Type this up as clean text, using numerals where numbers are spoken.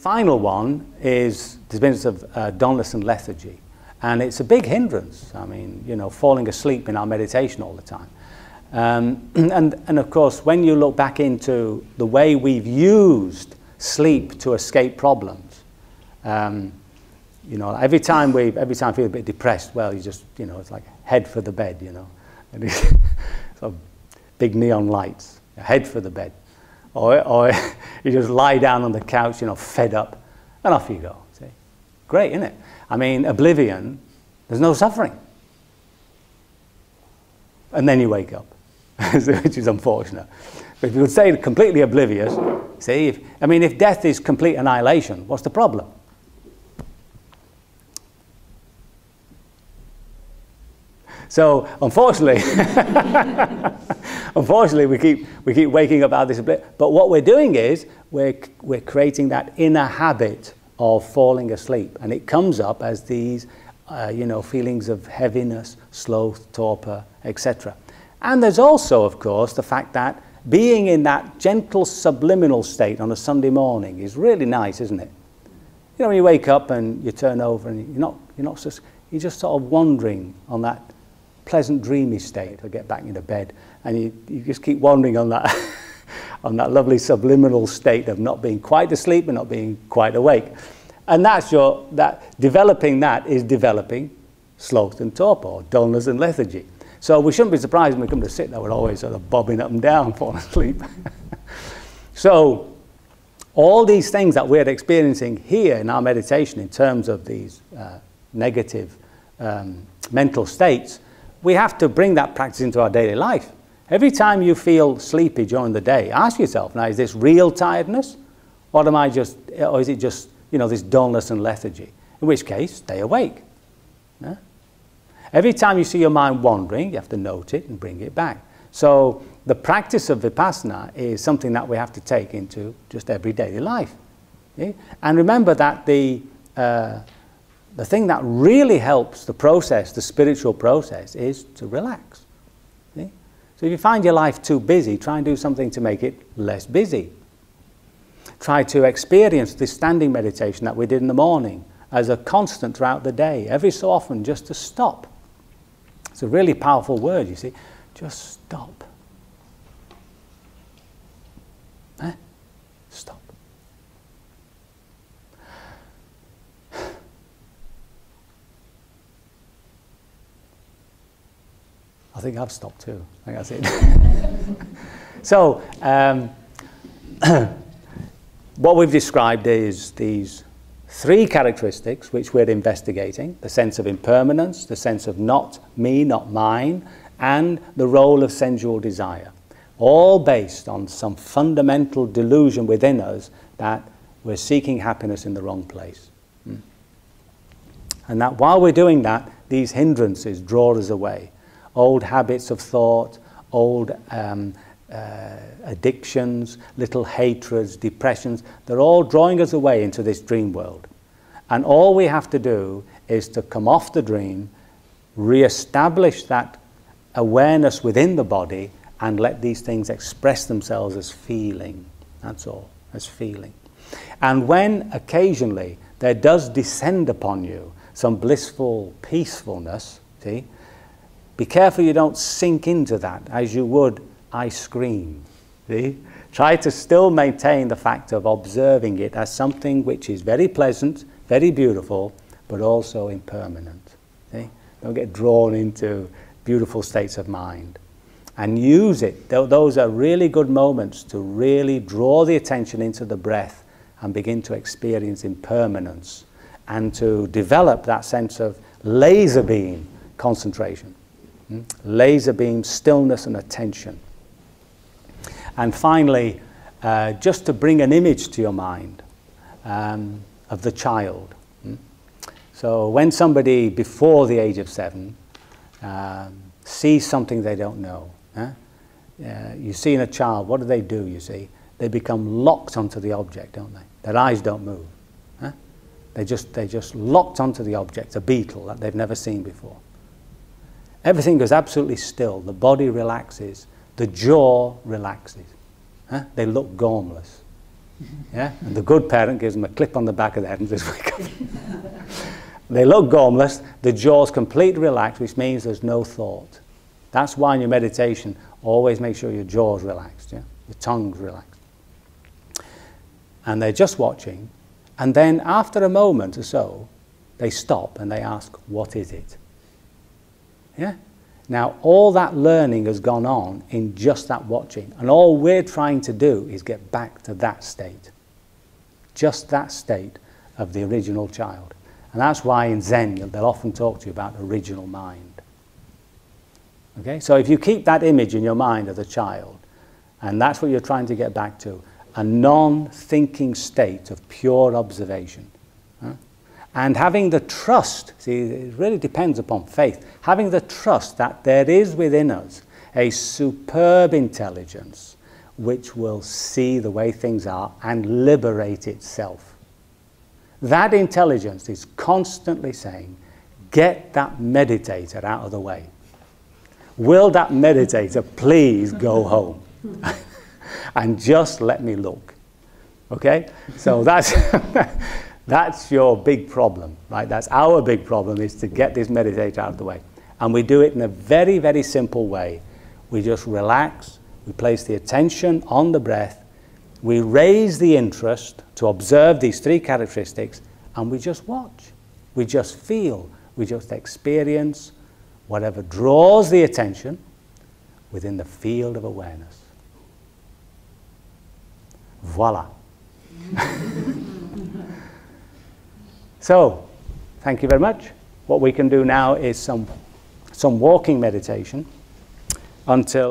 final one is the experience of dullness and lethargy. And it's a big hindrance. I mean, you know, falling asleep in our meditation all the time. And of course, when you look back into the way we've used sleep to escape problems, you know, every time I feel a bit depressed, well, you just, you know, it's like head for the bed, you know. And it's sort of big neon lights, head for the bed. Or you just lie down on the couch, you know, fed up, and off you go. See? Great, isn't it? I mean, oblivion, there's no suffering. And then you wake up, which is unfortunate. But if you would say completely oblivious, see, if death is complete annihilation, what's the problem? So, unfortunately, we keep waking up out of this oblivion. But what we're doing is we're creating that inner habit of falling asleep, and it comes up as these, you know, feelings of heaviness, sloth, torpor, etc. And there's also, of course, the fact that being in that gentle subliminal state on a Sunday morning is really nice, isn't it? You know, when you wake up and you turn over and you're just sort of wandering on that pleasant dreamy state, or get back into bed, and you just keep wandering on that on that lovely subliminal state of not being quite asleep and not being quite awake. And developing that is developing sloth and torpor, or dullness and lethargy. So we shouldn't be surprised when we come to sit there, we're always sort of bobbing up and down, falling asleep. So all these things that we're experiencing here in our meditation in terms of these negative mental states, we have to bring that practice into our daily life. Every time you feel sleepy during the day, ask yourself, now, is this real tiredness? Or is it just, you know, this dullness and lethargy? In which case, stay awake. Yeah? Every time you see your mind wandering, you have to note it and bring it back. So the practice of Vipassana is something that we have to take into just every daily life. Yeah? And remember that the thing that really helps the process, the spiritual process, is to relax. See? So if you find your life too busy, try and do something to make it less busy. Try to experience this standing meditation that we did in the morning as a constant throughout the day, every so often, just to stop. It's a really powerful word, you see. Just stop. Stop. I think I've stopped too. I think that's it. So, what we've described is these three characteristics which we're investigating: the sense of impermanence, the sense of not me, not mine, and the role of sensual desire. All based on some fundamental delusion within us that we're seeking happiness in the wrong place. And that while we're doing that, these hindrances draw us away. Old habits of thought, old addictions, little hatreds, depressions, they're all drawing us away into this dream world. And all we have to do is to come off the dream, re-establish that awareness within the body, and let these things express themselves as feeling. That's all, as feeling. And when occasionally there does descend upon you some blissful peacefulness, see, be careful you don't sink into that as you would ice cream. See? Try to still maintain the fact of observing it as something which is very pleasant, very beautiful, but also impermanent. See? Don't get drawn into beautiful states of mind. And use it. Those are really good moments to really draw the attention into the breath and begin to experience impermanence and to develop that sense of laser beam concentration. Laser beam stillness and attention. And finally, just to bring an image to your mind of the child. So when somebody before the age of 7 sees something they don't know, you see in a child, what do? You see, they become locked onto the object, don't they? Their eyes don't move. They're just locked onto the object, a beetle that they've never seen before. Everything goes absolutely still. The body relaxes. The jaw relaxes. They look gormless. Yeah? And the good parent gives them a clip on the back of the head and says, wake up. They look gormless, the jaw's completely relaxed, which means there's no thought. That's why in your meditation, always make sure your jaw's relaxed, yeah? Your tongue's relaxed. And they're just watching, and then after a moment or so, they stop and they ask, what is it? Yeah? Now, all that learning has gone on in just that watching, and all we're trying to do is get back to that state. Just that state of the original child. And that's why in Zen, they'll often talk to you about original mind. Okay? So if you keep that image in your mind of the child, and that's what you're trying to get back to, a non-thinking state of pure observation. Huh? And having the trust, see, it really depends upon faith, having the trust that there is within us a superb intelligence which will see the way things are and liberate itself. That intelligence is constantly saying, get that meditator out of the way. Will that meditator please go home? And just let me look. Okay? So that's, that's your big problem, right? That's our big problem, is to get this meditator out of the way. And we do it in a very, very simple way. We just relax, we place the attention on the breath, we raise the interest to observe these three characteristics, and we just watch. We just feel, we just experience whatever draws the attention within the field of awareness. Voila. So, thank you very much. What we can do now is some walking meditation until